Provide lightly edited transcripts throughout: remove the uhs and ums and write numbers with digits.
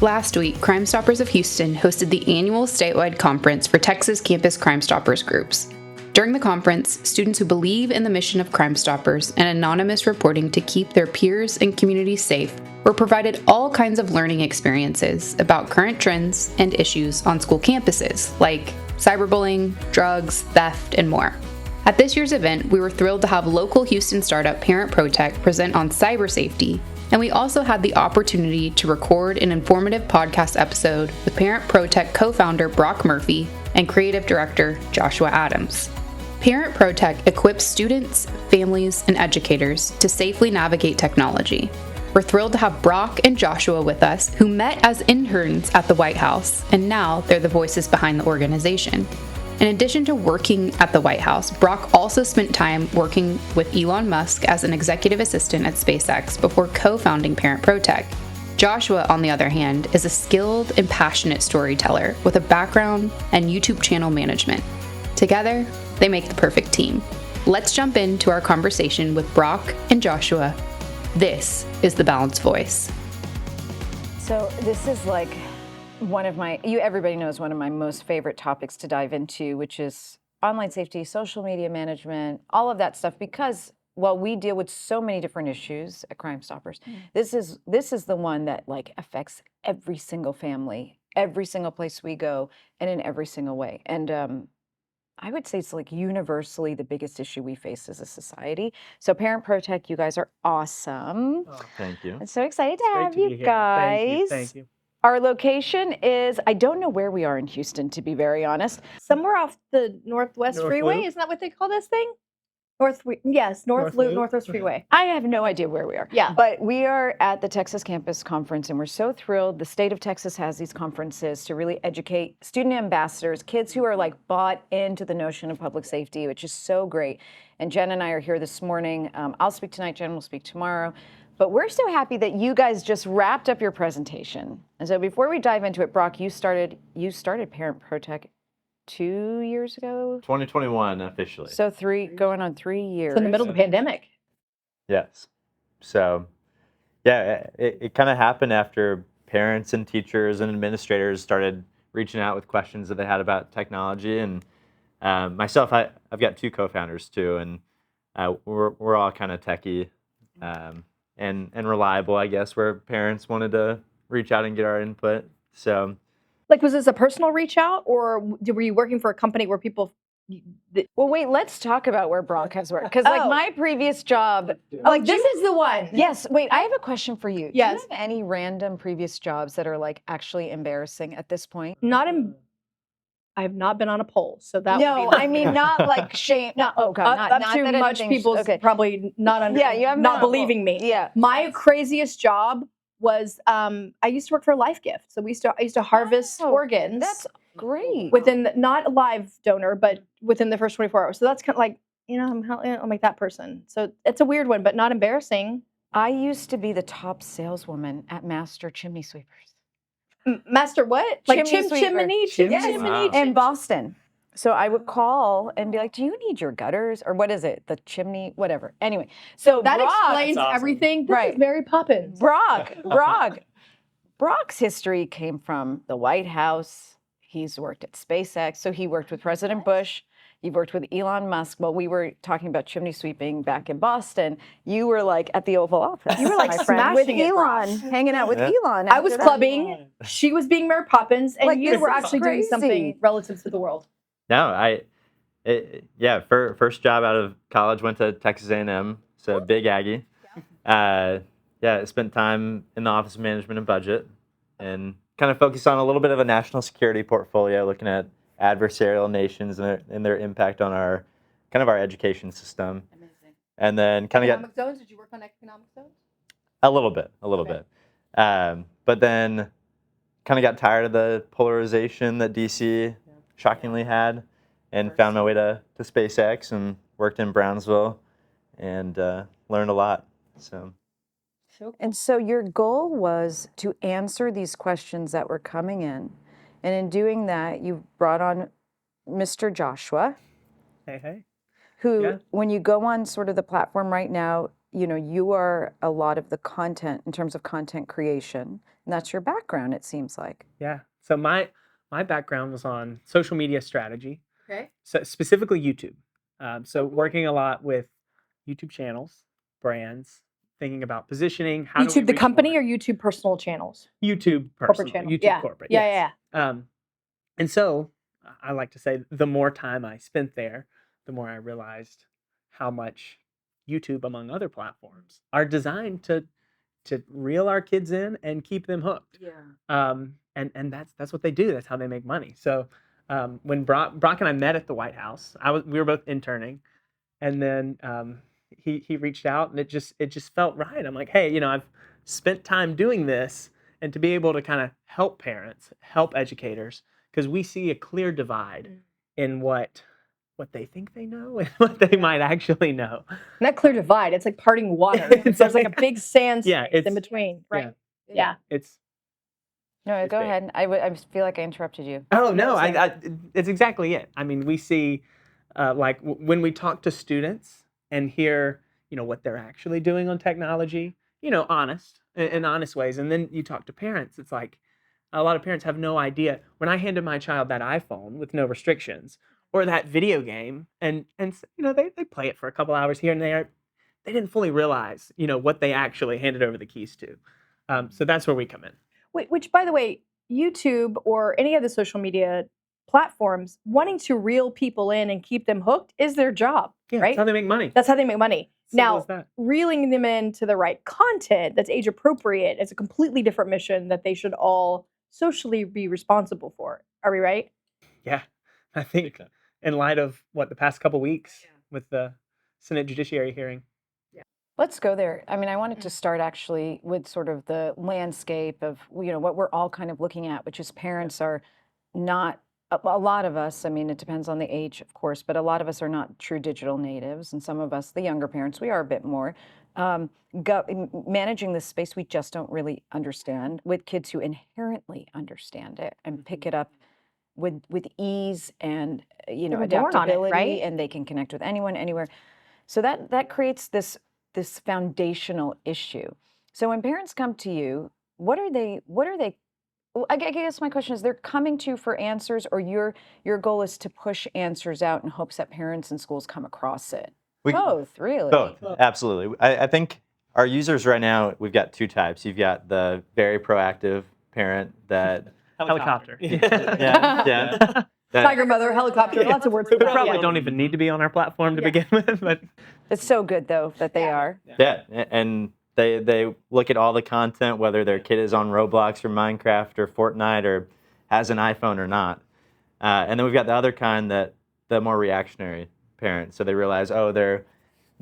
Last week, Crime Stoppers of Houston hosted the annual statewide conference for Texas campus Crime Stoppers groups. During the conference, students who believe in the mission of Crime Stoppers and anonymous reporting to keep their peers and communities safe were provided all kinds of learning experiences about current trends and issues on school campuses, like cyberbullying, drugs, theft, and more. At this year's event, we were thrilled to have local Houston startup Parent ProTech present on cyber safety, and we also had the opportunity to record an informative podcast episode with Parent ProTech co-founder Brock Murphy and creative director Joshua Adams. Parent ProTech equips students, families, and educators to safely navigate technology. We're thrilled to have Brock and Joshua with us, who met as interns at the White House, and now they're the voices behind the organization. In addition to working at the White House, Brock also spent time working with Elon Musk as an executive assistant at SpaceX before co-founding Parent ProTech. Joshua, on the other hand, is a skilled and passionate storyteller with a background in YouTube channel management. Together, they make the perfect team. Let's jump into our conversation with Brock and Joshua. This is The Balanced Voice. So this is like one of my, everybody knows one of my most favorite topics to dive into, which is online safety, social media management, all of that stuff, because while we deal with so many different issues at Crime Stoppers, this is the one that like affects every single family, every single place we go, and in every single way. And I would say it's like universally the biggest issue we face as a society. So Parent ProTech, you guys are awesome. Oh, thank you. I'm so excited to have you here. guys. Thank you. Our location is, I don't know where we are in Houston, to be very honest. Somewhere off the Northwest North Freeway, Loop? isn't that what they call this thing? North North Loop, Loop? Northwest Okay. Freeway. I have no idea where we are. Yeah. But we are at the Texas Campus Conference, and we're so thrilled. The state of Texas has these conferences to really educate student ambassadors, kids who are like bought into the notion of public safety, which is so great. And Jen and I are here this morning. I'll speak tonight, Jen will speak tomorrow. But we're so happy that you guys just wrapped up your presentation. And so before we dive into it, Brock, you started Parent ProTech 2 years ago? 2021 officially. So going on 3 years. It's in the middle of the pandemic. Yes. So, yeah, it kind of happened after parents and teachers and administrators started reaching out with questions that they had about technology. And myself, I've got two co-founders too, and we're all kind of techie and reliable, I guess, where parents wanted to reach out and get our input. So, Like, was this a personal reach out, or were you working for a company where people? Well, wait, let's talk about where Brock has worked. Because like my previous job, Like, this is the one. yes, wait, I have a question for you. Yes. Do you have any random previous jobs that are like actually embarrassing at this point? I have not been on a poll, so that No, would be I mean not like shame. Not oh god, not too that much. anything's- People's okay. probably not under. Yeah, you have not believing me. Yeah. My craziest job was I used to work for Life Gift, so I used to harvest Oh, organs. That's great. Within not a live donor, but within the first 24 hours. So that's kind of like, I'm like that person. So it's a weird one, but not embarrassing. I used to be the top saleswoman at Master Chimney Sweepers. Master what? Like Chimney sweeper. chimney, Yes, Wow. in Boston. So I would call and be like, "Do you need your gutters or what is it? The chimney, whatever." Anyway, so That Brock, explains That's awesome. everything. This Right. is Mary Poppins. Brock's history came from the White House. He's worked at SpaceX, so he worked with President Bush. You've worked with Elon Musk. While we were talking about chimney sweeping back in Boston, you were like at the Oval Office. You were, like, my friend, with smashing it, Brock. Elon, hanging out with Yeah. Elon. I was after that. clubbing. She was being Mary Poppins, and Like, you this were is actually doing crazy. something relative to the world. no, first job out of college, went to Texas A&M, so big Aggie. Spent time in the Office of Management and Budget and kind of focused on a little bit of a national security portfolio, looking at adversarial nations and their impact on our education system. Amazing. And then kind of got Economic zones? Did you work on economic zones? a little bit. But then kind of got tired of the polarization that DC shockingly had, and found my way to SpaceX and worked in Brownsville and learned a lot. So And so your goal was to answer these questions that were coming in. And in doing that, you brought on Mr. Joshua, Hey. who, Yeah. when you go on sort of the platform right now, you are a lot of the content in terms of content creation, and that's your background, it seems like. Yeah. So my background was on social media strategy, Okay. so specifically YouTube. So working a lot with YouTube channels, brands, thinking about positioning. How do we YouTube the reach company more? or YouTube personal channels? YouTube Corporate personal, channel. YouTube Yeah. corporate. Yeah, yes. yeah, And so I like to say the more time I spent there, the more I realized how much YouTube, among other platforms, are designed to reel our kids in and keep them hooked. And that's what they do. That's how they make money. So when Brock and I met at the White House, we were both interning, and then he reached out, and it just felt right. I'm like, hey, I've spent time doing this, and to be able to kind of help parents, help educators, because we see a clear divide in what they think they know and what they might actually know. Not clear divide. It's like parting water. It's There's like a big sand Yeah, space in between. Right. Yeah. It's No, It's go big. ahead. I feel like I interrupted you. Oh no, No, it's exactly it. I mean, we see like when we talk to students and hear, what they're actually doing on technology, honest in honest ways, and then you talk to parents. It's like a lot of parents have no idea. When I handed my child that iPhone with no restrictions or that video game, and they play it for a couple hours here and there, they didn't fully realize what they actually handed over the keys to. So that's where we come in. Which, by the way, YouTube or any of the social media platforms, wanting to reel people in and keep them hooked is their job, Yeah, right? that's how they make money. That's how they make money. Simple as Now, that. reeling them into the right content that's age appropriate is a completely different mission that they should all socially be responsible for. Are we right? Yeah, I think in light of the past couple weeks with the Senate Judiciary hearing. Let's go there. I mean, I wanted to start actually with sort of the landscape of, what we're all kind of looking at, which is parents are not, a lot of us, I mean, it depends on the age, of course, but a lot of us are not true digital natives. And some of us, the younger parents, we are a bit more. Managing this space, we just don't really understand with kids who inherently understand it and pick it up with ease and, They were born on it, adaptability, right? and they can connect with anyone, anywhere. So that creates this foundational issue. So when parents come to you, what are they well, I guess my question is, they're coming to you for answers, or your goal is to push answers out in hopes that parents and schools come across it? Both, really. Both, absolutely. I think our users right now, we've got two types. You've got the very proactive parent that Helicopter. yeah. Tiger mother, helicopter, lots of words. Who for that. probably Yeah. don't even need to be on our platform to begin with, but It's so good, though, that they are. Yeah, and they look at all the content, whether their kid is on Roblox or Minecraft or Fortnite or has an iPhone or not. And then we've got the other kind, that the more reactionary parent. So they realize, oh, their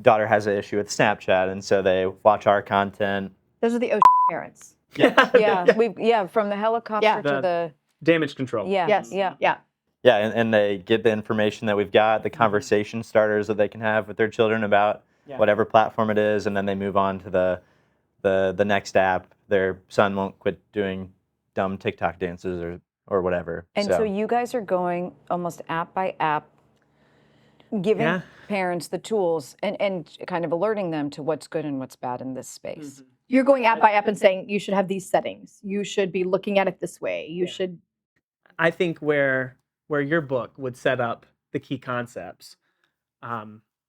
daughter has an issue with Snapchat, and so they watch our content. Those are the parents. Yeah, from the helicopter to the damage control. Yes. yeah. Yeah, and they get the information that we've got, the conversation starters that they can have with their children about whatever platform it is, and then they move on to the next app. Their son won't quit doing dumb TikTok dances or whatever. And so you guys are going almost app by app, giving parents the tools and kind of alerting them to what's good and what's bad in this space. You're going app by app and saying you should have these settings. You should be looking at it this way. You should. I think where your book would set up the key concepts,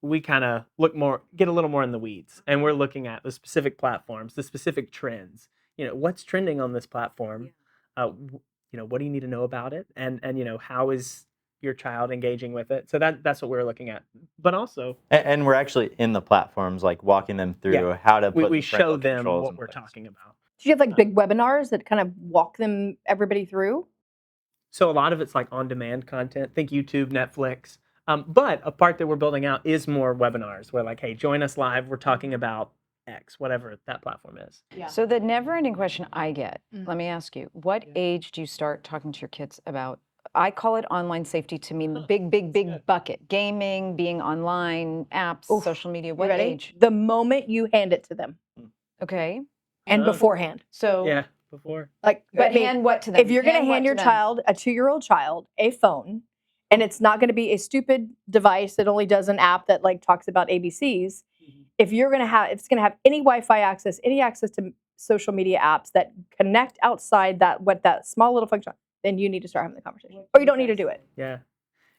we kind of get a little more in the weeds, and we're looking at the specific platforms, the specific trends. What's trending on this platform? What do you need to know about it? And how is your child engaging with it? So that's what we're looking at. But also, and we're actually in the platforms, like walking them through how to put we the show parental them controls what in we're place. talking about. Do you have like big webinars that kind of walk everybody through? So a lot of it's like on-demand content. Think YouTube, Netflix. But a part that we're building out is more webinars where, like, hey, join us live. We're talking about X, whatever that platform is. Yeah. So the never-ending question I get, let me ask you, what age do you start talking to your kids about? I call it online safety to mean the big bucket. Gaming, being online, apps, social media. What age? The moment you hand it to them. Okay. And beforehand. So Yeah, before. Like, But I mean, hand what to them? if you're going to what hand your them? child, a 2-year-old child, a phone, and it's not going to be a stupid device that only does an app that like talks about ABCs, if it's gonna have any Wi-Fi access, any access to social media apps that connect outside that small little function, then you need to start having the conversation, or you don't need to do it. Yeah.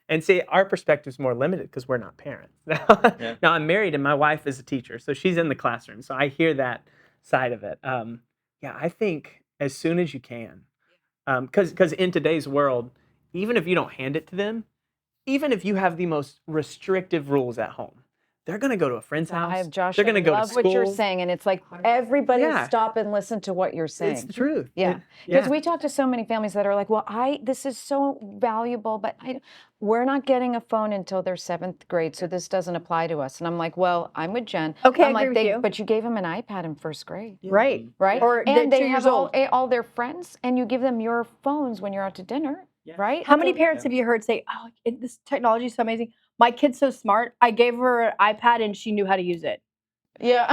And see, our perspective's more limited because we're not parents. Yeah. Now, I'm married and my wife is a teacher, so she's in the classroom. So I hear that side of it. Yeah, I think as soon as you can, because in today's world, even if you don't hand it to them, even if you have the most restrictive rules at home, they're going to go to a friend's house. Josh, They're going to go to love school. what you're saying, and it's like everybody Yeah. stop and listen to what you're saying. It's the truth. Yeah, because we talk to so many families that are like, "Well, this is so valuable, but we're not getting a phone until they're 7th grade, so this doesn't apply to us." And I'm like, "Well, I'm with Jen. Okay, I'm I agree with you. But you gave them an iPad in 1st grade, Right. right? Or and they're they 2 have years old. all their friends, and you give them your phones when you're out to dinner, right? How many parents have you heard say, "Oh, this technology is so amazing. My kid's so smart. I gave her an iPad and she knew how to use it." Yeah,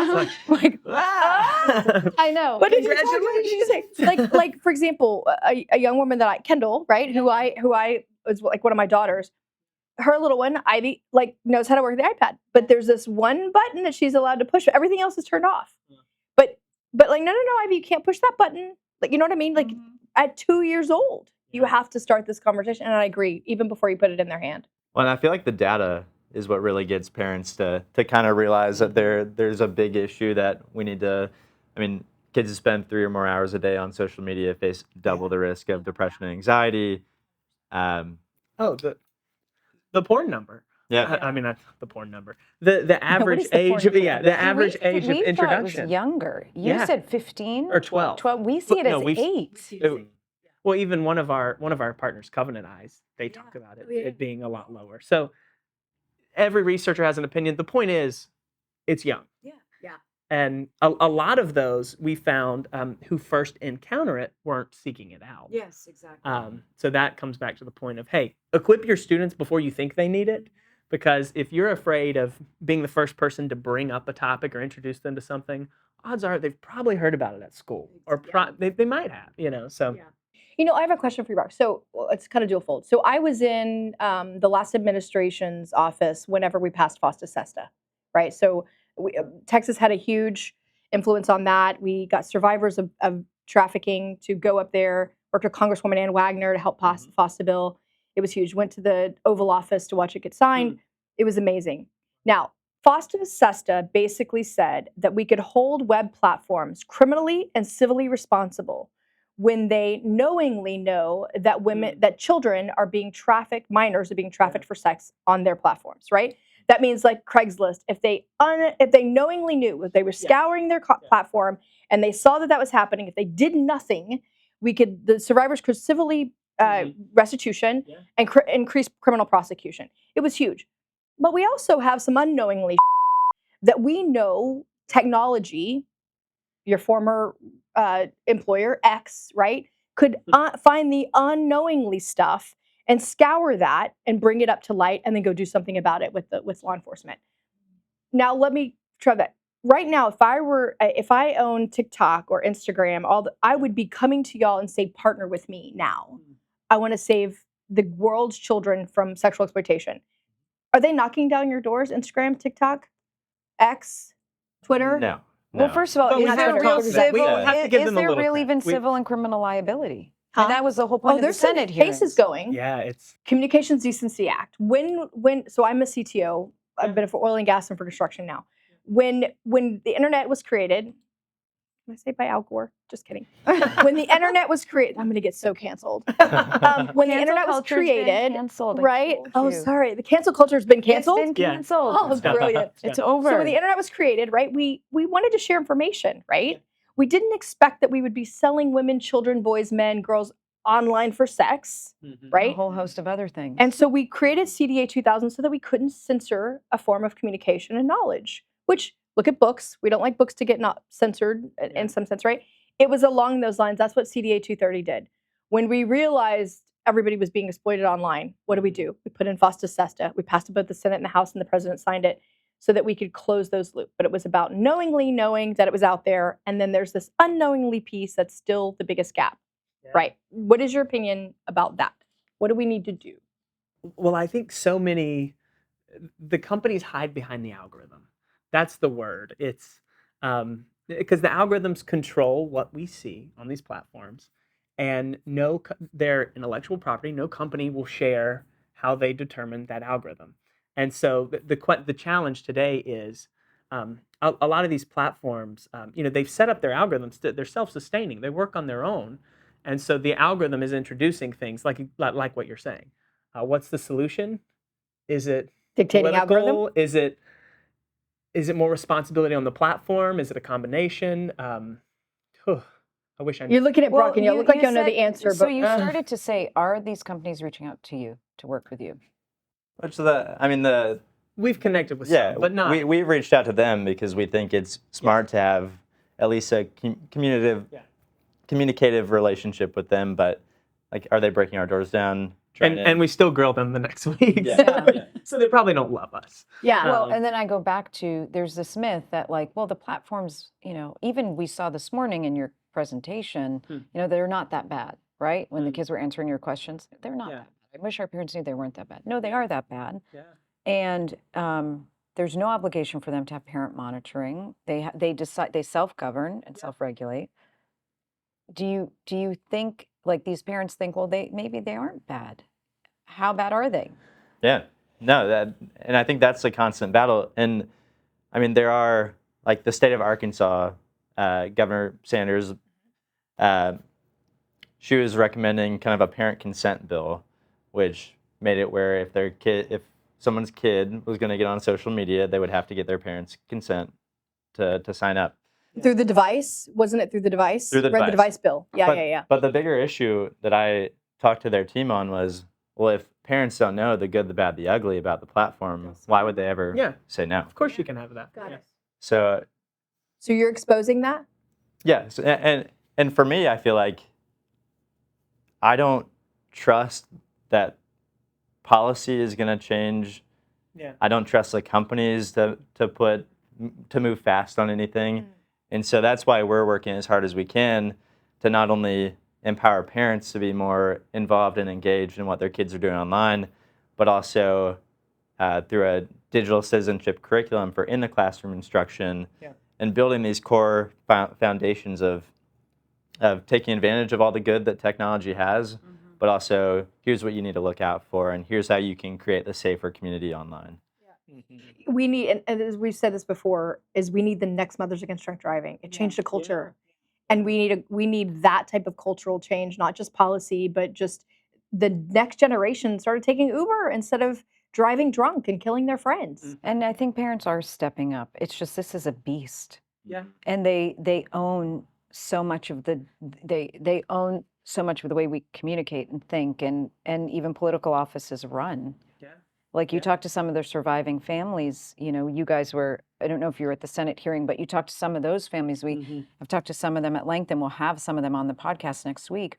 Like, I know. what did you say? Like for example, a young woman that Kendall, right, who I was like one of my daughters. Her little one, Ivy, like knows how to work the iPad, but there's this one button that she's allowed to push. Everything else is turned off. But like, no, Ivy, you can't push that button. Like, you know what I mean? Like at 2 years old, you have to start this conversation. And I agree, even before you put it in their hand. Well, and I feel like the data is what really gets parents to kind of realize that there's a big issue that we need to. I mean, kids who spend 3 or more hours a day on social media face double the risk of depression and anxiety. Oh, the porn number. Yeah. I mean, not the porn number. The average is the porn age of number? the average age of We thought it introduction. was younger. You Yeah. said 15 Or 12. 12. We see it No, as we've- 8. Well, even one of our partners, Covenant Eyes, they talk about it being a lot lower. So every researcher has an opinion. The point is, it's young. Yeah. And a lot of those we found who first encounter it weren't seeking it out. Yes, exactly. So that comes back to the point of, hey, equip your students before you think they need it. Because if you're afraid of being the first person to bring up a topic or introduce them to something, odds are they've probably heard about it at school, or they might have, So You know, I have a question for you, Mark. So it's kind of dual fold. So I was in the last administration's office whenever we passed FOSTA SESTA, right? So Texas had a huge influence on that. We got survivors of trafficking to go up there, worked with Congresswoman Ann Wagner to help pass the FOSTA bill. It was huge. Went to the Oval Office to watch it get signed. It was amazing. Now, FOSTA SESTA basically said that we could hold web platforms criminally and civilly responsible when they knowingly know that children are being trafficked, minors are being trafficked for sex on their platforms, right? That means like Craigslist, if they knowingly knew, if they were scouring their platform and they saw that was happening, if they did nothing, the survivors could civilly restitution and increase criminal prosecution. It was huge. But we also have some unknowingly that we know technology, your former employer X, right, could find the unknowingly stuff and scour that and bring it up to light and then go do something about it with law enforcement. Now let me try that. Right now, if I own TikTok or Instagram, I would be coming to y'all and say, partner with me now. I want to save the world's children from sexual exploitation. Are they knocking down your doors? Instagram, TikTok, X, Twitter? No. Well, first of all, But we is have there to real talk to that. We civil? have to give Is them a there little real credit. even We- civil and criminal liability? Huh? And that was the whole point of the there's some Senate cases hearings. going. Yeah, it's Communications Decency Act. So I'm a CTO. I've been for oil and gas and for construction now. When the internet was created, can I say by Al Gore? Just kidding. When the internet was created, I'm going to get so canceled. When the internet was created, right? Oh, sorry. The cancel culture has been canceled. It's been canceled. Oh, brilliant. It's over. So when the internet was created, right, we wanted to share information, right? Yeah. We didn't expect that we would be selling women, children, boys, men, girls online for sex, right? A whole host of other things. And so we created CDA 2000 so that we couldn't censor a form of communication and knowledge, which, look at books. We don't like books to get not censored in some sense, right? It was along those lines. That's what CDA 230 did. When we realized everybody was being exploited online, what do? We put in FOSTA SESTA. We passed it both the Senate and the House, and the president signed it so that we could close those loops. But it was about knowingly knowing that it was out there. And then there's this unknowingly piece that's still the biggest gap, right? What is your opinion about that? What do we need to do? Well, I think the companies hide behind the algorithm. That's the word. It's because the algorithms control what we see on these platforms, and their intellectual property. No company will share how they determine that algorithm. And so the challenge today is a lot of these platforms. They've set up their algorithms. They're self-sustaining. They work on their own, and so the algorithm is introducing things like what you're saying. What's the solution? Is it Dictating algorithm? political? Is it more responsibility on the platform? Is it a combination? I wish I knew. You're looking at Brock and you look like you don't know the answer. So But you started to say, are these companies reaching out to you to work with you? Which the We've connected with yeah, some, but not. we've reached out to them because we think it's smart to have at least a communicative relationship with them. But like, are they breaking our doors down? And we still grill them the next week. Yeah. So they probably don't love us. yeah. Well, and then I go back to, there's this myth that the platforms, even we saw this morning in your presentation, they're not that bad, right? When the kids were answering your questions, they're not that bad. I wish our parents knew they weren't that bad. No, they are that bad. Yeah. And there's no obligation for them to have parent monitoring. They decide, they self-govern and self-regulate. Do you think, like, these parents think, well, maybe they aren't bad? How bad are they? Yeah, no, and I think that's a constant battle. And I mean, there are, like, the state of Arkansas, Governor Sanders, she was recommending kind of a parent consent bill, which made it where if someone's kid was going to get on social media, they would have to get their parents' consent to sign up. Through the device? Wasn't it through the device? Through the Read the device bill. Yeah. But the bigger issue that I talked to their team on was, well, if parents don't know the good, the bad, the ugly about the platform, why would they ever say no? Of course you can have that. Got it. So you're exposing that? yeah, and for me, I feel like I don't trust that policy is going to change. Yeah. I don't trust the companies to move fast on anything. And so that's why we're working as hard as we can to not only empower parents to be more involved and engaged in what their kids are doing online, but also through a digital citizenship curriculum for in the classroom instruction and building these core foundations of taking advantage of all the good that technology has, but also here's what you need to look out for, and here's how you can create the safer community online. We need, and as we've said this before, is we need the next Mothers Against Drunk Driving. It changed the culture. And we need that type of cultural change, not just policy, but just the next generation started taking Uber instead of driving drunk and killing their friends. And I think parents are stepping up. It's just, this is a beast. Yeah. And they own so much of the way we communicate and think, and even political offices run. Yeah. Like, you talk to some of the surviving families, you guys were, I don't know if you were at the Senate hearing, but you talked to some of those families. I've talked to some of them at length, and we'll have some of them on the podcast next week.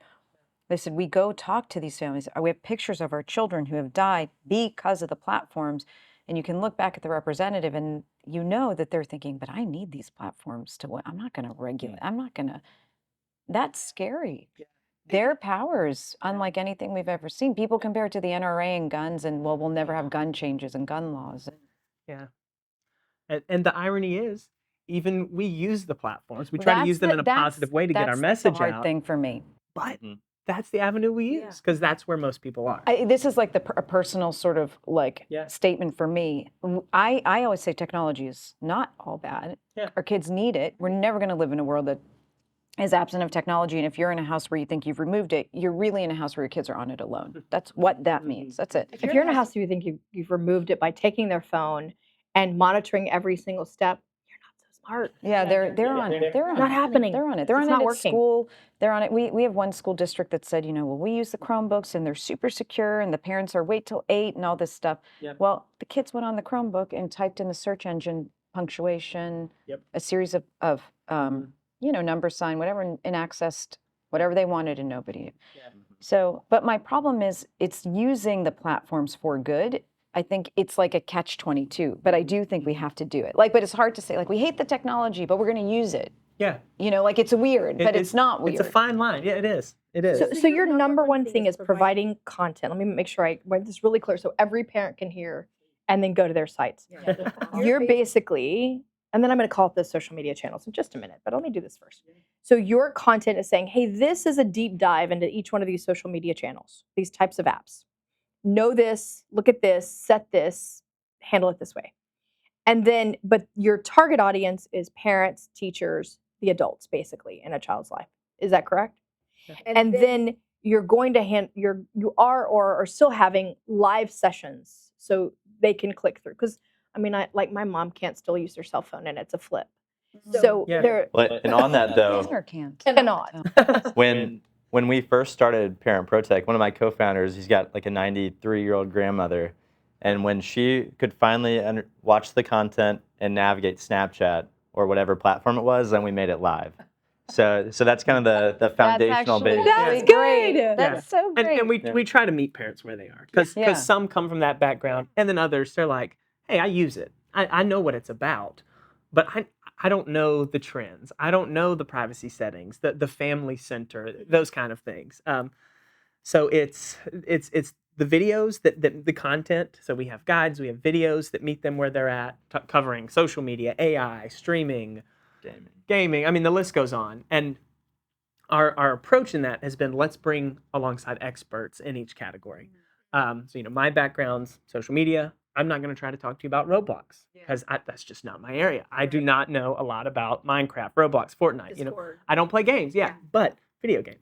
They said, we go talk to these families. We have pictures of our children who have died because of the platforms. And you can look back at the representative and that they're thinking, but I need these platforms I'm not going to regulate. That's scary. Yeah. Their powers, unlike anything we've ever seen. People compare it to the NRA and guns, and we'll never have gun changes and gun laws. Yeah. And the irony is, even we use the platforms. We try to use them in a positive way to get our message out. That's the hard thing for me. But that's the avenue we use, because that's where most people are. This is like a personal sort of statement for me. I always say technology is not all bad. Yeah. Our kids need it. We're never going to live in a world that is absent of technology. And if you're in a house where you think you've removed it, you're really in a house where your kids are on it alone. That's what that means. That's it. If you're in a house where you think you've removed it by taking their phone and monitoring every single step, you're not so smart. Yeah, they're on it. They're on it. Not happening. They're on it. They're on It's it not at working. school. They're on it. We have one school district that said, well, we use the Chromebooks and they're super secure, and the parents are wait till 8 and all this stuff. Yep. Well, the kids went on the Chromebook and typed in the search engine punctuation, a series of number sign, whatever, and accessed whatever they wanted, and nobody knew. Yeah. So, but my problem is it's using the platforms for good. I think it's like a catch-22, but I do think we have to do it. But it's hard to say, we hate the technology, but we're going to use it. Yeah. It's weird, but it's not weird. It's a fine line. Yeah, it is. It is. So your number one thing is providing content. Let me make sure I make this really clear so every parent can hear and then go to their sites. You're basically and then I'm going to call it the social media channels in just a minute, but let me do this first. So your content is saying, hey, this is a deep dive into each one of these social media channels, these types of apps. Know this, look at this, set this, handle it this way. And then, but your target audience is parents, teachers, the adults, basically, in a child's life. Is that correct? Yeah. And then you're going to you are or are still having live sessions so they can click through. Because I mean, like my mom can't still use their cell phone and it's a flip. So Yeah. they're And on that though, cannot. when we first started Parent ProTech, one of my co-founders, he's got like a 93-year-old grandmother, and when she could finally watch the content and navigate Snapchat or whatever platform it was, then we made it live. So that's kind of the foundational base. That's good. That's so great. And we try to meet parents where they are, because Yeah. some come from that background, and then others, they're like, hey, I use it. I know what it's about, but I don't know the trends. I don't know the privacy settings, the family center, those kind of things. So it's the videos that the content. So we have guides, we have videos that meet them where they're at, covering social media, AI, streaming, gaming. I mean, the list goes on. And our approach in that has been, let's bring alongside experts in each category. So my background's social media. I'm not going to try to talk to you about Roblox, because that's just not my area. I do not know a lot about Minecraft, Roblox, Fortnite. I don't play games, but video games.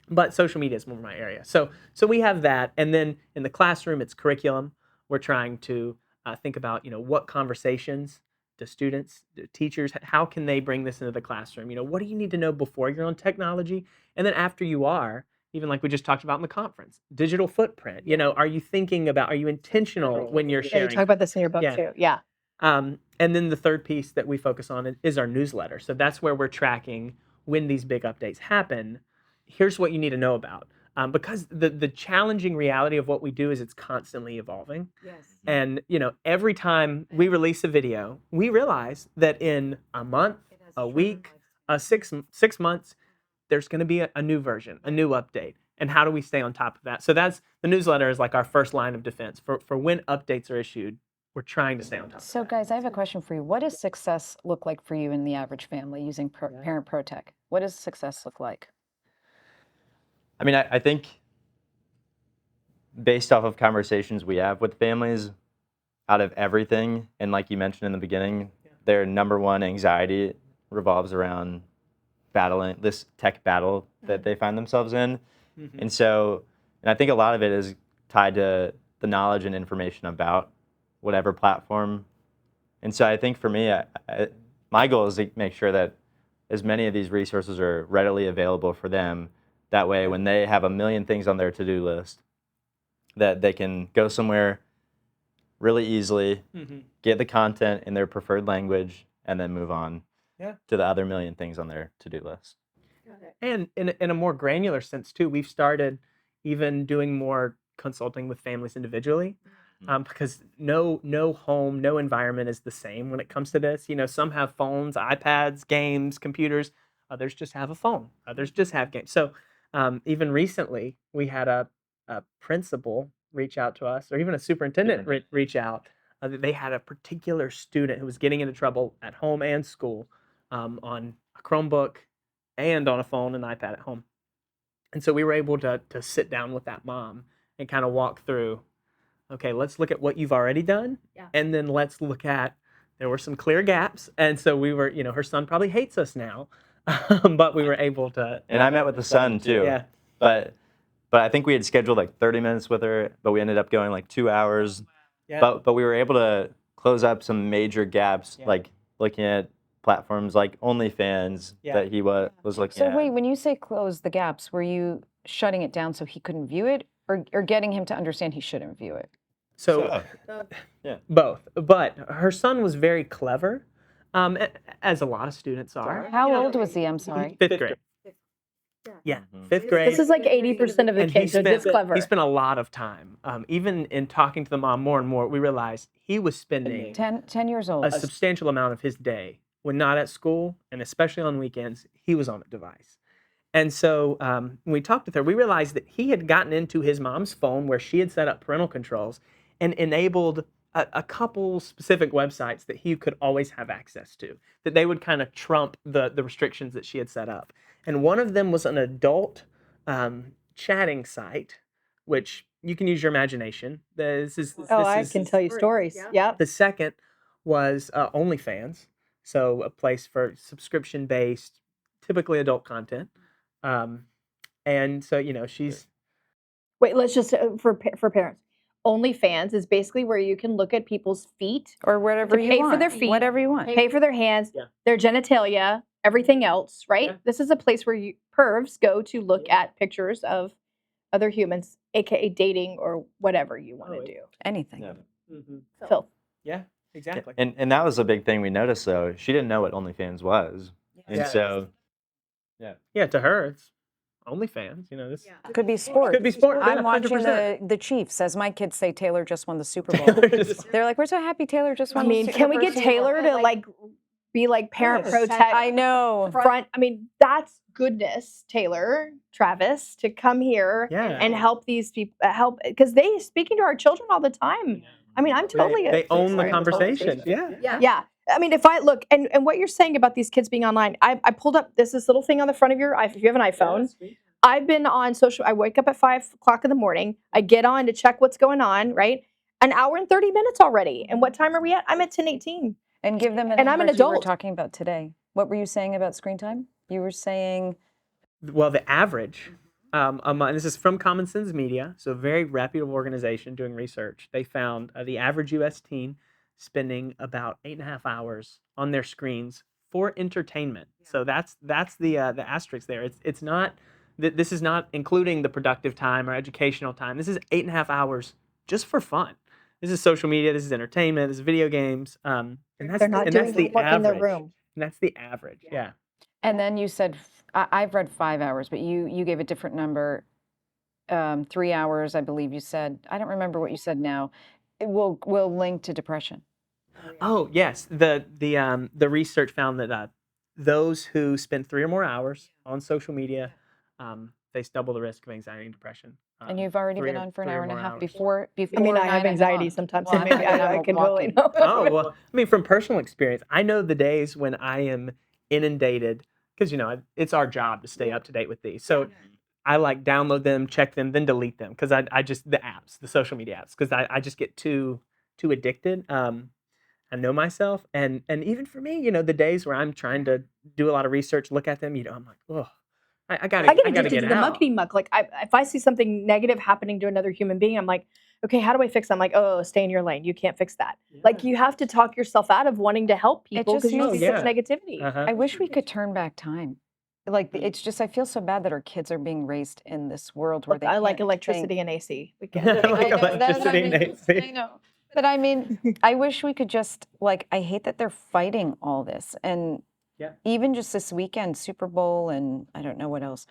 But social media is more my area. So we have that, and then in the classroom, it's curriculum. We're trying to think about what conversations do students, do teachers, how can they bring this into the classroom? What do you need to know before you're on technology, and then after you are. Even like we just talked about in the conference, digital footprint. Are you thinking about? Are you intentional when you're Yeah, sharing? you talk about this in your book too. Yeah. And then the third piece that we focus on is our newsletter. So that's where we're tracking when these big updates happen. Here's what you need to know about. Because the challenging reality of what we do is it's constantly evolving. Yes. And every time we release a video, we realize that in a month, a week, 6 months, there's going to be a new version, a new update. And how do we stay on top of that? So that's the newsletter is like our first line of defense for when updates are issued. We're trying to stay on top of that. So guys, I have a question for you. What does success look like for you in the average family using Parent ProTech? What does success look like? I mean, I think based off of conversations we have with families, out of everything, and like you mentioned in the beginning, their number one anxiety revolves around battling this tech battle that they find themselves in. Mm-hmm. And I think a lot of it is tied to the knowledge and information about whatever platform. And so I think for me, my goal is to make sure that as many of these resources are readily available for them. That way, when they have a million things on their to-do list, that they can go somewhere really easily, get the content in their preferred language, and then move on to the other million things on their to-do list. And in a more granular sense too, we've started even doing more consulting with families individually, because no home, no environment is the same when it comes to this. Some have phones, iPads, games, computers. Others just have a phone. Others just have games. So even recently, we had a principal reach out to us, or even a superintendent reach out. They had a particular student who was getting into trouble at home and school on a Chromebook and on a phone and iPad at home. And so we were able to sit down with that mom and kind of walk through, okay, let's look at what you've already done. And then let's look at, there were some clear gaps. And so we were, her son probably hates us now, but we were able to. And I met with the son too. Yeah. But I think we had scheduled like 30 minutes with her, but we ended up going like 2 hours. Yeah. But we were able to close up some major gaps, like looking at platforms like OnlyFans that he was looking at. So wait, when you say close the gaps, were you shutting it down so he couldn't view it, or getting him to understand he shouldn't view it? So both. But her son was very clever, as a lot of students are. How old was he? I'm sorry. Fifth grade. Yeah, fifth grade. This is like 80% of the And kids are this clever. He spent a lot of time. Even in talking to the mom more and more, we realized he was spending 10 years old. a substantial amount of his day when not at school, and especially on weekends, he was on a device. And so when we talked with her, we realized that he had gotten into his mom's phone where she had set up parental controls and enabled a couple specific websites that he could always have access to, that they would kind of trump the restrictions that she had set up. And one of them was an adult chatting site, which you can use your imagination. I can tell you stories. Yeah. The second was OnlyFans, so a place for subscription-based, typically adult content. And so, she's Wait, let's just for parents. OnlyFans is basically where you can look at people's feet, Or whatever to you pay want. for their feet, Whatever you want. pay for their hands, Yeah. their genitalia, everything else, right? Yeah. This is a place where pervs go to look at pictures of other humans, aka dating or whatever you want to do. Anything. Yeah. Filth. Yeah, exactly. And that was a big thing we noticed, though. She didn't know what OnlyFans was. And Yeah. so, Yeah, to her, it's OnlyFans. This Could be sport. could be sport. I'm watching 100%. the Chiefs, as my kids say, Taylor just won the Super Bowl. Taylor just- They're like, we're so happy Taylor just I won mean, the Super can Bowl. we get Taylor to be like Parent Yes. ProTech? I know. Front. I mean, that's goodness, Taylor, Travis, to come here Yeah. and help these people, because they speaking to our children all the time. I mean, I'm totally. They own the sorry. conversation. Yeah. Yeah. I mean, if I look and what you're saying about these kids being online, I pulled up this little thing on the front of your iPhone. If you have an iPhone, I've been on social. I wake up at 5 o'clock in the morning. I get on to check what's going on. Right, an hour and 30 minutes already. And what time are we at? I'm at 10:18. And give them an And I'm an numbers you were adult. talking about today. What were you saying about screen time? You were saying Well, the average, this is from Common Sense Media, so a very reputable organization doing research. They found the average U.S. teen spending about 8.5 hours on their screens for entertainment. So that's the asterisk there. It's not this is not including the productive time or educational time. This is 8.5 hours just for fun. This is social media. This is entertainment. This is video games. And that's They're not and doing that's the homework in average. their room. And that's the average. Yeah. And then you said, I've read 5 hours, but you gave a different number, 3 hours, I believe you said. I don't remember what you said now. It will link to depression. Oh yes, the research found that those who spend 3 or more hours on social media face double the risk of anxiety and depression. And you've already been on for an hour and a half before. I mean, I have 9 anxiety o'clock. sometimes, Well, so maybe I I'm can totally walking. know. Oh well, I mean, from personal experience, I know the days when I am inundated because it's our job to stay up to date with these. So I download them, check them, then delete them because I just the social media apps because I just get too addicted. I know myself, and even for me, the days where I'm trying to do a lot of research, look at them, I'm like, oh, I gotta I get get addicted to the out. muckety muck. Like if I see something negative happening to another human being, I'm like, okay, how do I fix that? I'm like, oh, stay in your lane. You can't fix that. Like you have to talk yourself out of wanting to help people just because you makes- see such negativity. I wish we could turn back time. Like it's just I feel so bad that our kids are being raised in this world where Look, they I like can't electricity think. and AC. We I can. like I know, electricity and AC. I know. But I mean, I wish we could just I hate that they're fighting all this. And Yeah. even just this weekend, Super Bowl and I don't know what else.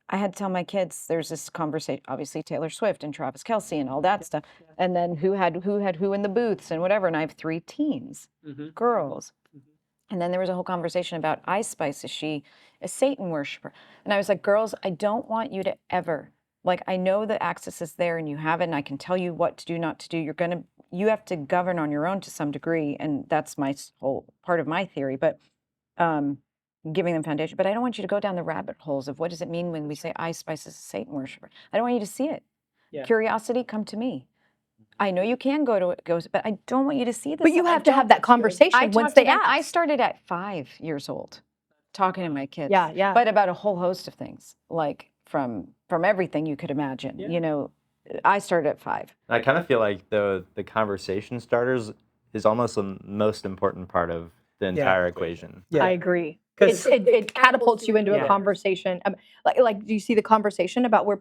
I had to tell my kids there's this conversation, obviously Taylor Swift and Travis Kelce and all that stuff. And then who had who in the booths and whatever. And I have 3 teens, girls. And then there was a whole conversation about Ice Spice. Is she a Satan worshiper? And I was like, girls, I don't want you to ever, I know the access is there and you have it and I can tell you what to do, not to do. You have to govern on your own to some degree. And that's my whole part of my theory, but giving them foundation. But I don't want you to go down the rabbit holes of what does it mean when we say Ice Spice is a Satan worshiper? I don't want you to see it. Yeah. Curiosity, come to me. I know you can go, but I don't want you to see this. But you have to have that conversation once they ask. I started at 5 years old, talking to my kids. Yeah. But about a whole host of things, from everything you could imagine. Yeah. I started at 5. I kind of feel like the conversation starters is almost the most important part of the entire equation. Yeah. I agree. 'Cause- It catapults you into Yeah. a conversation. Do you see the conversation about where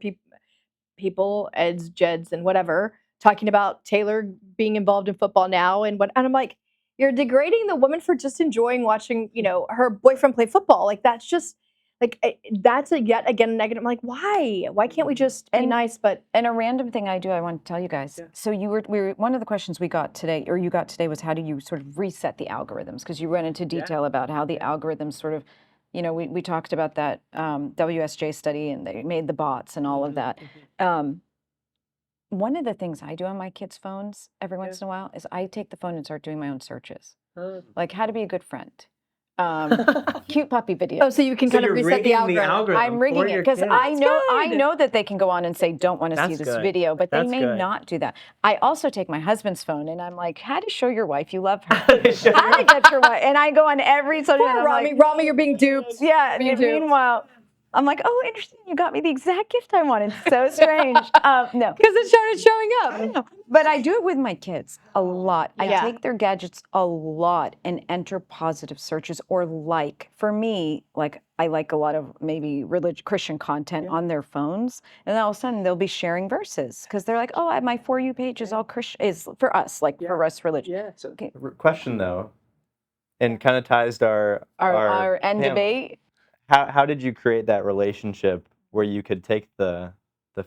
people, Eds, Jeds, and whatever, talking about Taylor being involved in football now and I'm like, you're degrading the woman for just enjoying watching, her boyfriend play football. That's just that's yet again negative. I'm like, why? Why can't we just be nice? But And a random thing I want to tell you guys. Yeah. So we were one of the questions we got today, or you got today, was how do you sort of reset the algorithms? Because you went into detail about how the algorithms sort of, we talked about that WSJ study and they made the bots and all of that. one of the things I do on my kids' phones every once in a while is I take the phone and start doing my own searches, like how to be a good friend, cute puppy videos. Oh, so you can So kind of you're reset the rigging the algorithm. algorithm. I'm rigging for it your because kids. I know that they can go on and say don't want to see That's this good. video, but they That's may good. not do that. I also take my husband's phone and I'm like, how to show your wife you love her. Show How to get your wife, and I go on every social. Poor And I'm Rami. like, Rami, you're being duped. yeah. Me And too. meanwhile, I'm like, oh, interesting. You got me the exact gift I wanted. So strange. No. Because it started showing up. But I do it with my kids a lot. I Yeah. take their gadgets a lot and enter positive searches or like. For me, like I like a lot of maybe Christian content on their phones, and then all of a sudden they'll be sharing verses because they're like, "Oh, my For You page is all Christian, is for us, like for us religion." Yeah. So okay. Question though, and kind of ties to Our end panel. debate. How did you create that relationship where you could take the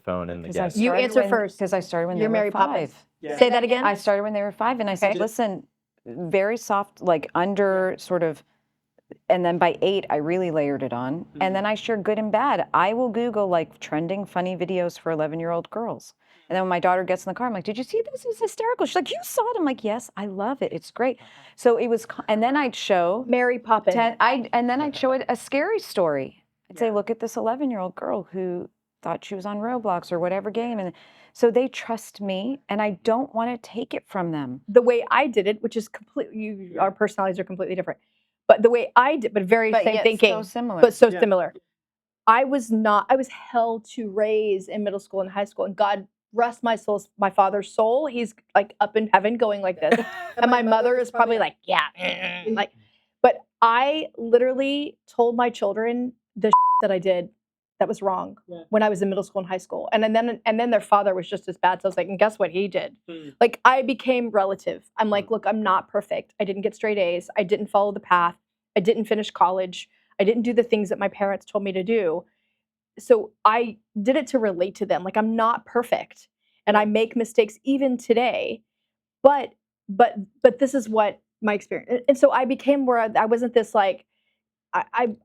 phone and the gadget? You answer first. Because I started when You're they Mary were 5. Poppins. Yeah. Say that again. I started when they were 5, and I said, Okay. listen, very soft, like under sort of, and then by 8, I really layered it on. And then I shared good and bad. I will Google like trending funny videos for 11-year-old girls. And then when my daughter gets in the car, I'm like, did you see this? It's hysterical. She's like, you saw it? I'm like, yes, I love it. It's great. So it was, and then I'd show, Mary Poppins. and then I'd show it a scary story. I'd say, look at this 11-year-old girl who thought she was on Roblox or whatever game. And so they trust me, and I don't want to take it from them. The way I did it, which is completely, our personalities are completely different. But the way I did, but very But same yet thinking, so similar. but so similar. I was hell to raise in middle school and high school, and God rest my soul, my father's soul. He's like up in heaven going like this. And my mother is probably like, yeah, like, but I literally told my children the that I did that was wrong when I was in middle school and high school. And then their father was just as bad. So I was like, and guess what he did? Like I became relative. I'm like, look, I'm not perfect. I didn't get straight A's. I didn't follow the path. I didn't finish college. I didn't do the things that my parents told me to do. So I did it to relate to them. Like I'm not perfect and I make mistakes even today, but this is what my experience. And so I became where I wasn't this like, I'm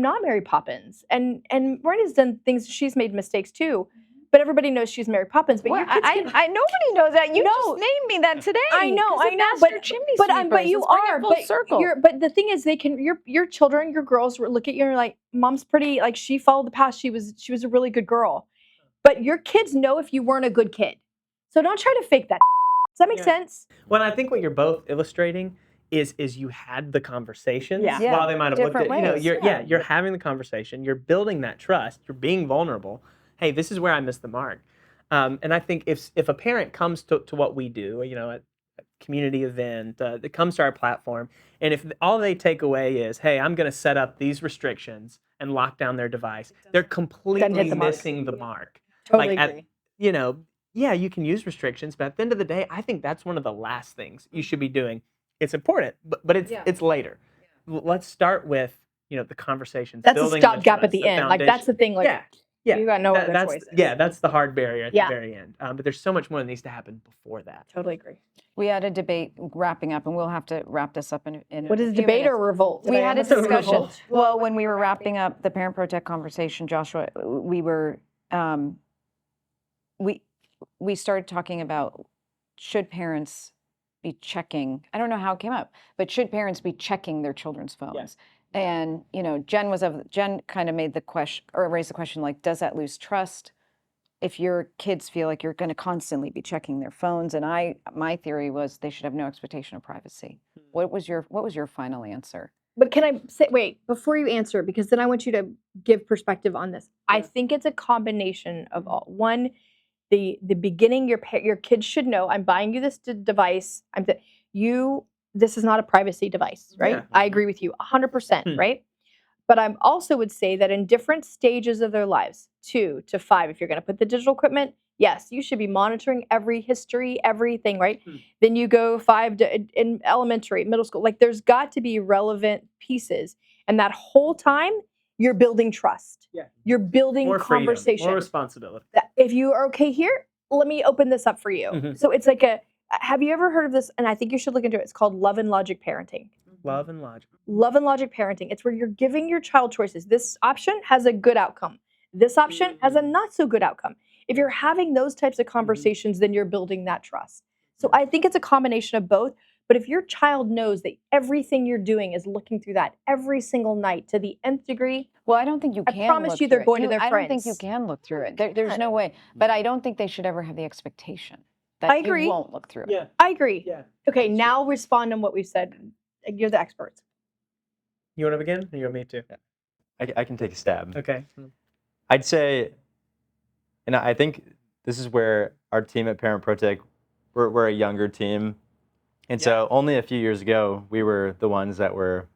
not Mary Poppins. And Miranda's done things, she's made mistakes too. But everybody knows she's Mary Poppins. But your kids can, nobody knows that. You just named me that today. I know, but you are. But the thing is, they can. Your children, your girls look at you and are like, "Mom's pretty. Like she followed the path. She was a really good girl." But your kids know if you weren't a good kid. So don't try to fake that. Does that make sense? Well, I think what you're both illustrating is you had the conversations Yeah. while they might have looked at, Different ways. you're having the conversation, you're building that trust, you're being vulnerable. Hey, this is where I missed the mark. And I think if a parent comes to what we do, a community event that comes to our platform, and if all they take away is, hey, I'm going to set up these restrictions and lock down their device, they're completely missing the mark. Totally Like, agree. yeah, you can use restrictions, but at the end of the day, I think that's one of the last things you should be doing. It's important, but it's later. Let's start with the conversations. That's a building the stopgap at trust, the end. Like that's foundation. the thing. Like Yeah, you got no other that's choices. that's the hard barrier at the very end. But there's so much more that needs to happen before that. Totally agree. We had a debate wrapping up, and we'll have to wrap this up in What is a a few debate or minutes. a revolt? We had a It's a discussion. revolt. Well, when we were wrapping up the Parent ProTech conversation, Joshua, we started talking about should parents be checking. I don't know how it came up, but should parents be checking their children's phones? And Jen kind of made the question or raised the question like, does that lose trust if your kids feel like you're going to constantly be checking their phones? And my theory was they should have no expectation of privacy. What was your final answer? But can I say, wait, before you answer, because then I want you to give perspective on this. I think it's a combination of all. One, the beginning, your kids should know, I'm buying you this device. This is not a privacy device, right? Yeah. I agree with you 100%, right? But I also would say that in different stages of their lives, 2 to 5, if you're going to put the digital equipment, yes, you should be monitoring every history, everything, right? Then you go 5 to in elementary, middle school. Like there's got to be relevant pieces, and that whole time you're building trust. Yeah. You're building More freedom, conversation. more responsibility. If you are okay here, let me open this up for you. So it's like have you ever heard of this? And I think you should look into it. It's called love and logic parenting. Love and logic. Love and logic parenting. It's where you're giving your child choices. This option has a good outcome. This option has a not so good outcome. If you're having those types of conversations, then you're building that trust. So I think it's a combination of both. But if your child knows that everything you're doing is looking through that every single night to the nth degree, Well, I don't think you I can. promise look you they're through it. going to their I don't think you friends. can look through it. There's no way. But I don't think they should ever have the expectation that I agree. you won't look through it. Yeah. I agree. Yeah. Okay, now respond on what we've said. You're the experts. You want to begin? Or you want me to? I can take a stab. Okay. I'd say, and I think this is where our team at Parent ProTech, we're a younger team. And so only a few years ago, we were the ones that were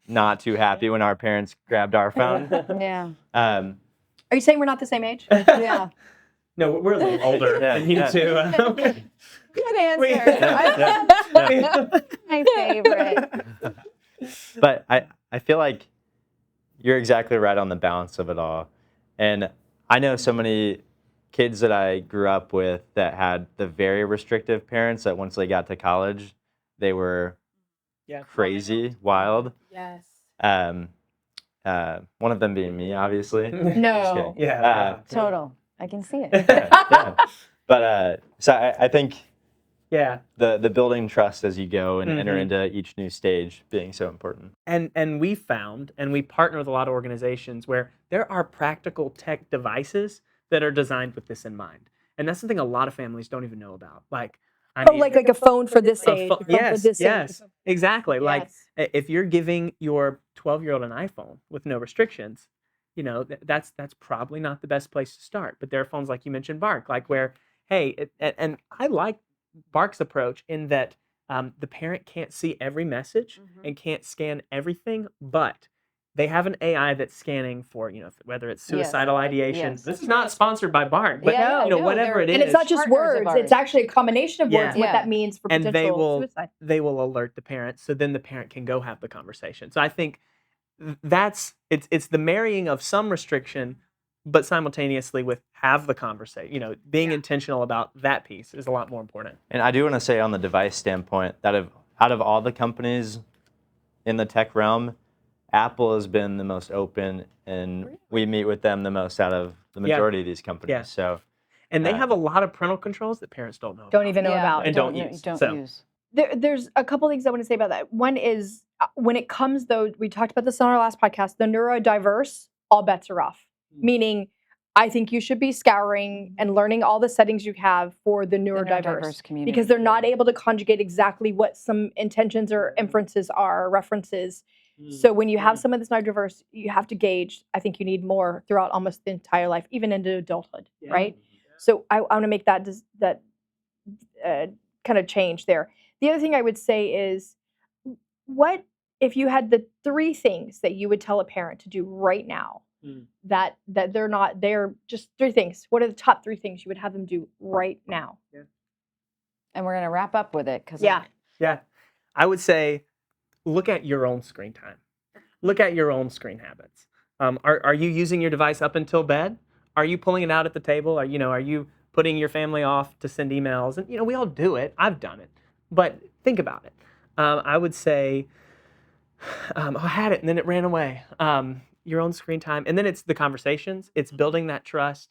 not too happy when our parents grabbed our phone. Yeah. Are you saying we're not the same age? Yeah. No, we're a little older than you two. Good answer. Yeah. My favorite. But I feel like you're exactly right on the balance of it all. And I know so many kids that I grew up with that had the very restrictive parents that once they got to college, they were crazy, wild. Yes. One of them being me, obviously. Just No. kidding. Yeah. Total. I can see it. Yeah. But so I think Yeah. the building trust as you go and enter into each new stage being so important. And we found, and we partner with a lot of organizations where there are practical tech devices that are designed with this in mind. And that's something a lot of families don't even know about. Like, I mean, like a phone for this age. a phone for yes, this yes, age. exactly. Like, Yes. if you're giving your 12-year-old an iPhone with no restrictions, you know, that's probably not the best place to start. But there are phones like you mentioned, Bark, like where, hey, and I like Bark's approach in that the parent can't see every message and can't scan everything, but they have an AI that's scanning for, you know, whether it's suicidal ideation. Yes. This is not sponsored by Bark, but Yeah, you know, no, whatever it they're- is. And it's not just partners of words, it's ours. actually a combination of words, Yeah. what Yeah. that means for and potential suicide. they will alert the parent, so then the parent can go have the conversation. So I think that's it's the marrying of some restriction, but simultaneously with have the conversation. You know, being intentional about that piece is a lot more important. And I do want to say on the device standpoint that out of all the companies in the tech realm, Apple has been the most open, and we meet with them the most out of the majority of these companies. Yeah. So, And they have a lot of parental controls that parents don't know. Don't about. even know about. And don't use. So- use. There's a couple things I want to say about that. One is when it comes, though, we talked about this on our last podcast, the neurodiverse, all bets are off. Meaning, I think you should be scouring and learning all the settings you have for the neurodiverse community. because they're not able to conjugate exactly what some intentions or inferences are, references. So when you have someone that's neurodiverse, you have to gauge. I think you need more throughout almost the entire life, even into adulthood, right? So I want to make that kind of change there. The other thing I would say is, what if you had the 3 things that you would tell a parent to do right now that they're just 3 things. What are the top 3 things you would have them do right now? And we're going to wrap up with it because Yeah. Yeah. I would say look at your own screen time. Look at your own screen habits. Are you using your device up until bed? Are you pulling it out at the table? Are you putting your family off to send emails? And, you know, we all do it. I've done it. But think about it. I would say, I had it and then it ran away. Your own screen time. And then it's the conversations. It's building that trust.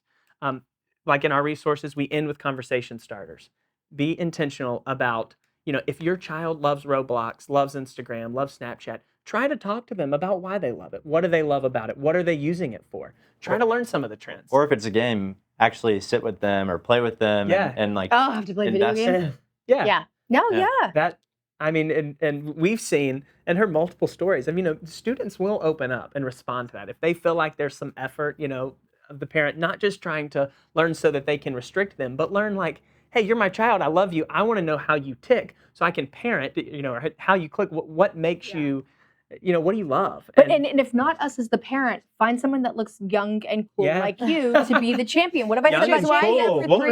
Like in our resources, we end with conversation starters. Be intentional about, you know, if your child loves Roblox, loves Instagram, loves Snapchat, try to talk to them about why they love it. What do they love about it? What are they using it for? Try to learn some of the trends. or if it's a game, actually sit with them or play with them and like Oh, I have to play video invest- games? Yeah. Yeah. No, Yeah. yeah. That, I mean, and we've seen and heard multiple stories. I mean, you know, students will open up and respond to that. If they feel like there's some effort, you know, of the parent, not just trying to learn so that they can restrict them, but learn like, hey, you're my child. I love you. I want to know how you tick so I can parent, you know, or how you click, what makes you, you know, what do you love? But and if not us as the parent, find someone that looks young and cool Yeah. like you to be the champion. What have I Young said and about why cool. champion? number We'll 3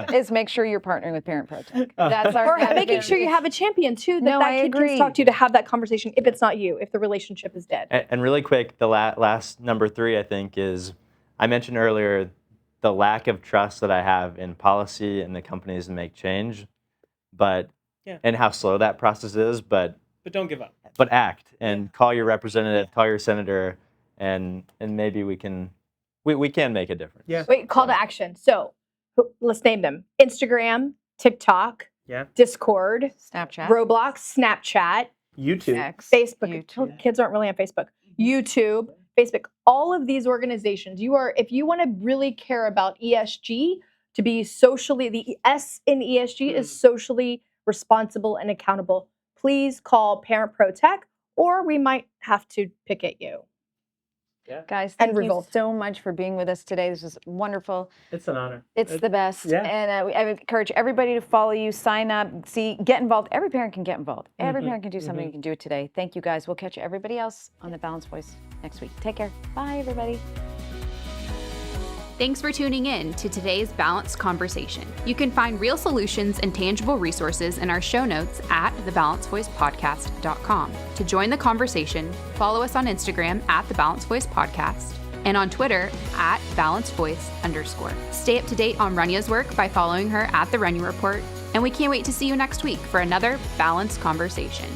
receive is make sure you're partnering with Parent ProTech. That's our Or making sure you have a champion too, that I kid agree. can talk to you to have that conversation if it's not you, if the relationship is dead. And really quick, the last number 3, I think, is I mentioned earlier the lack of trust that I have in policy and the companies that make change, and how slow that process is. But don't give up. act and call your representative, call your senator, and maybe we can we can make a difference. Yeah. Wait, call to action. So let's name them: Instagram, TikTok, Yeah. Discord, Snapchat. Roblox, Snapchat, YouTube. X, Facebook. YouTube. Kids aren't really on Facebook. YouTube, Facebook. All of these organizations, if you want to really care about ESG, to be socially, the S in ESG is socially responsible and accountable. Please call Parent ProTech, or we might have to picket you. Yeah. Guys, And thank you revolt. so much for being with us today. This was wonderful. It's an honor. It's the best. Yeah. And I would encourage everybody to follow you, sign up, get involved. Every parent can get involved. Every parent can do something. You can do it today. Thank you, guys. We'll catch everybody else on The Balanced Voice next week. Take care. Bye, everybody. Thanks for tuning in to today's Balanced Conversation. You can find real solutions and tangible resources in our show notes at thebalancedvoicepodcast.com. To join the conversation, follow us on Instagram at The Balanced Voice Podcast and on Twitter at @BalancedVoice_. Stay up to date on Runya's work by following her at The Runya Report, and we can't wait to see you next week for another Balanced Conversation.